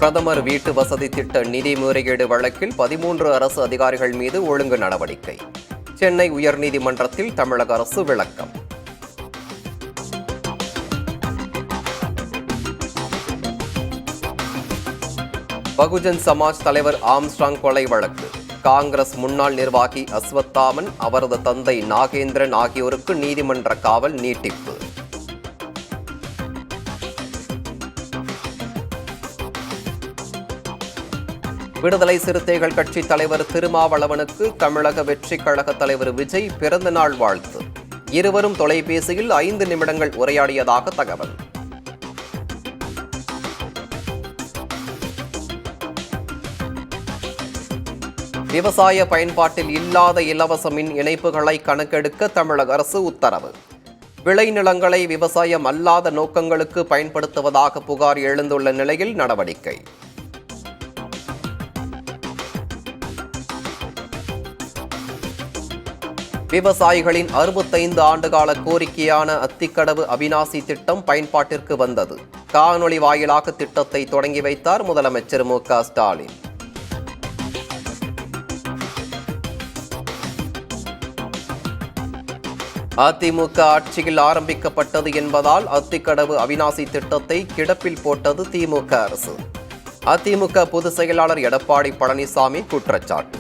பிரதமர் வீட்டு வசதி திட்ட நிதி முறைகேடு வழக்கில் 13 அரசு அதிகாரிகள் மீது ஒழுங்கு நடவடிக்கை. சென்னை உயர்நீதிமன்றத்தில் தமிழக அரசு விளக்கம். பகுஜன் சமாஜ் தலைவர் ஆம்ஸ்ட்ராங் கொலை வழக்கு. காங்கிரஸ் முன்னாள் நிர்வாகி அஸ்வத்தாமன், அவரது தந்தை நாகேந்திரன் ஆகியோருக்கு நீதிமன்ற காவல் நீட்டிப்பு. விடுதலை சிறுத்தைகள் கட்சி தலைவர் திருமாவளவனுக்கு தமிழக வெற்றிக் கழக தலைவர் விஜய் பிறந்தநாள் வாழ்த்து. இருவரும் தொலைபேசியில் 5 நிமிடங்கள் உரையாடியதாக தகவல். விவசாய பயன்பாட்டில் இல்லாத இலவச மின் இணைப்புகளை கணக்கெடுக்க தமிழக அரசு உத்தரவு. விளைநிலங்களை விவசாயம் அல்லாத நோக்கங்களுக்கு பயன்படுத்துவதாக புகார் எழுந்துள்ள நிலையில் நடவடிக்கை. விவசாயிகளின் 65 ஆண்டுகால கோரிக்கையான அத்திக்கடவு அவிநாசி திட்டம் பயன்பாட்டிற்கு வந்தது. காணொலி வாயிலாக திட்டத்தை தொடங்கி வைத்தார் முதலமைச்சர் மு.க. ஸ்டாலின். அதிமுக ஆட்சியில் ஆரம்பிக்கப்பட்டது என்பதால் அத்திக்கடவு அவிநாசி திட்டத்தை கிடப்பில் போட்டது திமுக அரசு. அதிமுக பொதுச் செயலாளர் எடப்பாடி பழனிசாமி குற்றச்சாட்டு.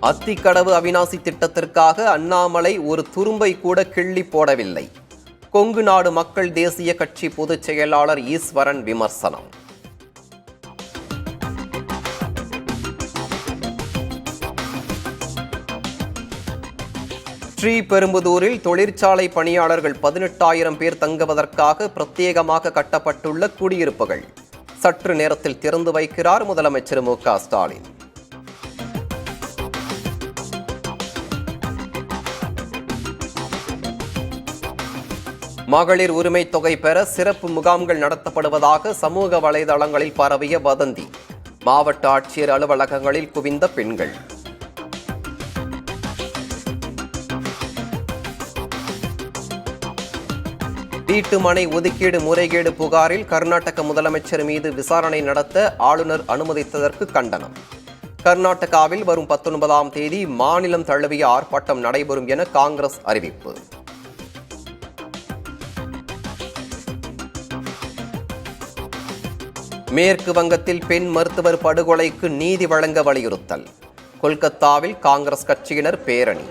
அத்திக்கடவு அவிநாசி திட்டத்திற்காக அண்ணாமலை ஒரு துரும்பை கூட கிள்ளி போடவில்லை. கொங்கு நாடு மக்கள் தேசிய கட்சி பொதுச் செயலாளர் ஈஸ்வரன் விமர்சனம். ஸ்ரீபெரும்புதூரில் தொழிற்சாலை பணியாளர்கள் 18,000 பேர் தங்குவதற்காக பிரத்யேகமாக கட்டப்பட்டுள்ள குடியிருப்புகள் சற்று நேரத்தில் திறந்து வைக்கிறார் முதலமைச்சர் மு.க. ஸ்டாலின். மகளிர் உரிமை தொகை பெற சிறப்பு முகாம்கள் நடத்தப்படுவதாக சமூக வலைதளங்களில் பரவிய வதந்தி. மாவட்ட ஆட்சியர் அலுவலகங்களில் குவிந்த பெண்கள். வீட்டுமனை ஒதுக்கீடு முறைகேடு புகாரில் கர்நாடக முதலமைச்சர் மீது விசாரணை நடத்த ஆளுநர் அனுமதித்ததற்கு கண்டனம். கர்நாடகாவில் வரும் 19ஆம் தேதி மாநிலம் தழுவிய ஆர்ப்பாட்டம் நடைபெறும் என காங்கிரஸ் அறிவிப்பு. மேற்கு வங்கத்தில் பெண் மருத்துவர் படுகொலைக்கு நீதி வழங்க வலியுறுத்தல். கொல்கத்தாவில் காங்கிரஸ் கட்சியினர் பேரணி.